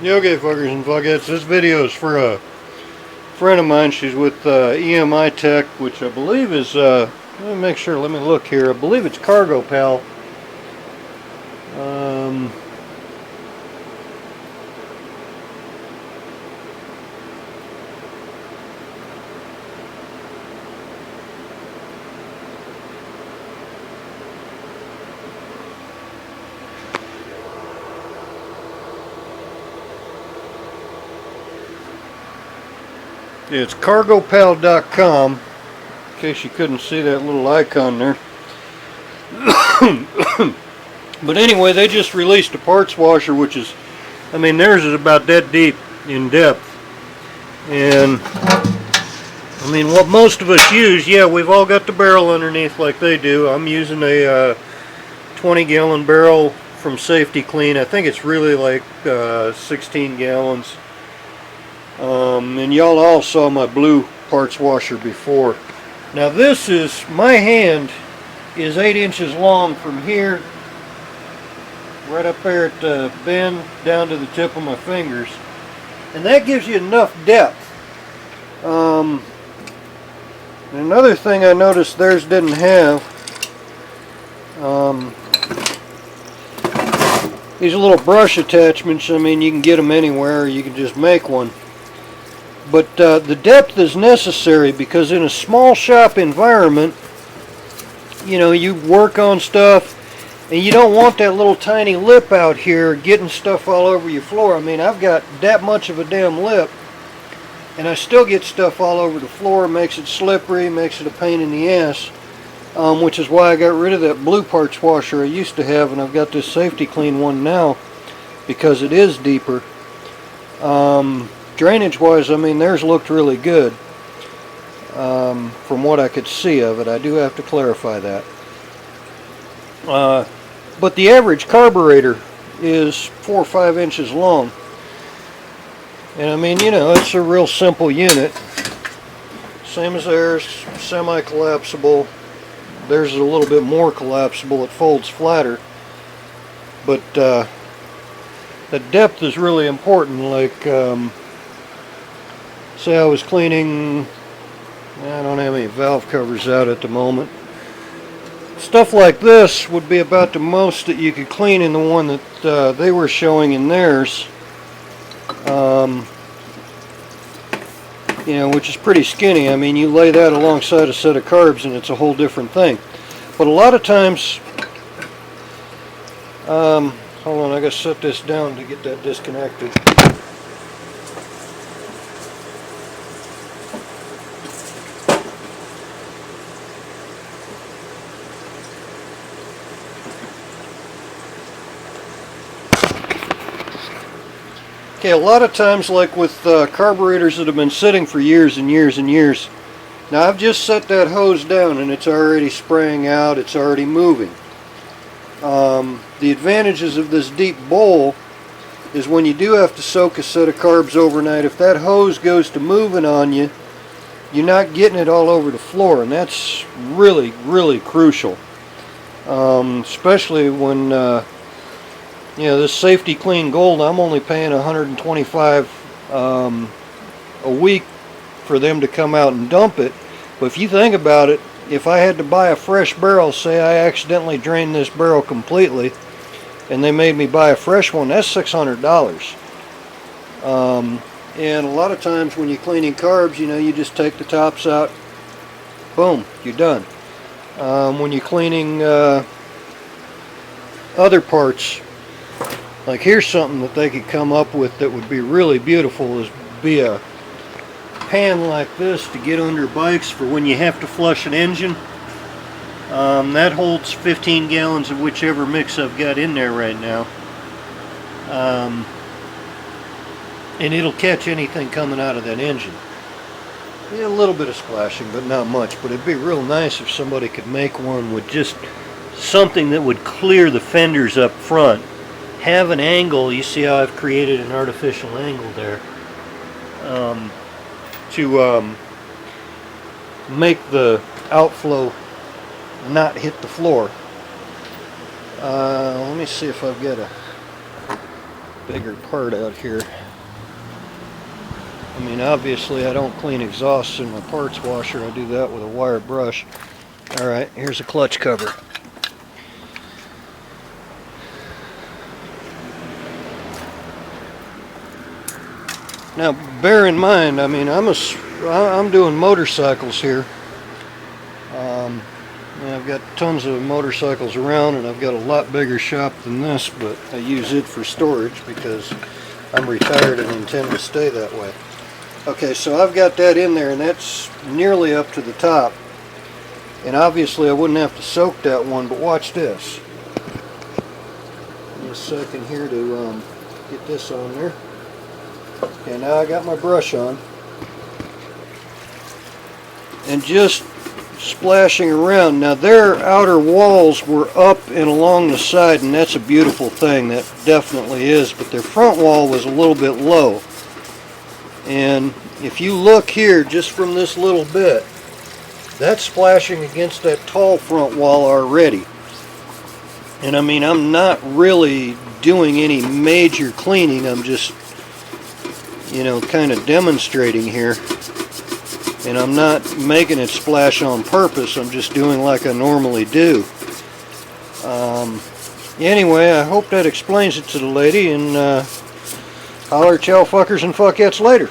Yeah, okay, fuckers and fuckheads. This video is for a friend of mine. She's with EMI Tech, which I believe is, let me make sure, let me look here. I believe it's Cargo Pal. It's cargopal.com, in case you couldn't see that little icon there. But anyway, they just released a parts washer, which is, I mean, theirs is about that deep in depth. And, I mean, what most of us use, yeah, we've all got the barrel underneath like they do. I'm using a 20-gallon barrel from Safety Kleen. I think it's really like 16 gallons. And y'all all saw my blue parts washer before. Now this is, my hand is 8 inches long from here, right up there at the bend, down to the tip of my fingers. And that gives you enough depth. Another thing I noticed theirs didn't have, these little brush attachments. I mean, you can get them anywhere, or you can just make one. But the depth is necessary because in a small shop environment, you know, you work on stuff and you don't want that little tiny lip out here getting stuff all over your floor. I mean, I've got that much of a damn lip and I still get stuff all over the floor. Makes it slippery, makes it a pain in the ass, which is why I got rid of that blue parts washer I used to have, and I've got this Safety Kleen one now because it is deeper. Drainage wise, I mean, theirs looked really good from what I could see of it. I do have to clarify that. But the average carburetor is 4 or 5 inches long. And I mean, you know, it's a real simple unit. Same as theirs, semi-collapsible. Theirs is a little bit more collapsible. It folds flatter. But the depth is really important. Like, say I was cleaning, I don't have any valve covers out at the moment. Stuff like this would be about the most that you could clean in the one that they were showing in theirs. You know, which is pretty skinny. I mean, you lay that alongside a set of carbs and it's a whole different thing. But a lot of times, hold on, I gotta set this down to get that disconnected. Okay, a lot of times, like with carburetors that have been sitting for years and years and years, now I've just set that hose down and it's already spraying out, it's already moving. The advantages of this deep bowl is when you do have to soak a set of carbs overnight, if that hose goes to moving on you, you're not getting it all over the floor, and that's really, really crucial. Especially when you know, this Safety Kleen Gold, I'm only paying $125 a week for them to come out and dump it. But if you think about it, if I had to buy a fresh barrel, say I accidentally drained this barrel completely, and they made me buy a fresh one, that's $600. And a lot of times when you're cleaning carbs, you know, you just take the tops out, boom, you're done. When you're cleaning other parts, like here's something that they could come up with that would be really beautiful, is be a pan like this to get under bikes for when you have to flush an engine. That holds 15 gallons of whichever mix I've got in there right now. And it'll catch anything coming out of that engine. Yeah, a little bit of splashing, but not much. But it'd be real nice if somebody could make one with just something that would clear the fenders up front. Have an angle, you see how I've created an artificial angle there, to make the outflow not hit the floor. Let me see if I've got a bigger part out here. I mean, obviously I don't clean exhausts in my parts washer. I do that with a wire brush. Alright, here's a clutch cover. Now, bear in mind, I mean, I'm doing motorcycles here. And I've got tons of motorcycles around, and I've got a lot bigger shop than this, but I use it for storage because I'm retired and intend to stay that way. Okay, so I've got that in there, and that's nearly up to the top. And obviously I wouldn't have to soak that one, but watch this. Give me a second here to get this on there. Okay, now I got my brush on. And just splashing around. Now their outer walls were up and along the side, and that's a beautiful thing. That definitely is. But their front wall was a little bit low. And if you look here, just from this little bit, that's splashing against that tall front wall already. And I mean, I'm not really doing any major cleaning. I'm just, you know, kind of demonstrating here. And I'm not making it splash on purpose. I'm just doing like I normally do. Anyway, I hope that explains it to the lady, and holler at y'all fuckers and fuckettes later.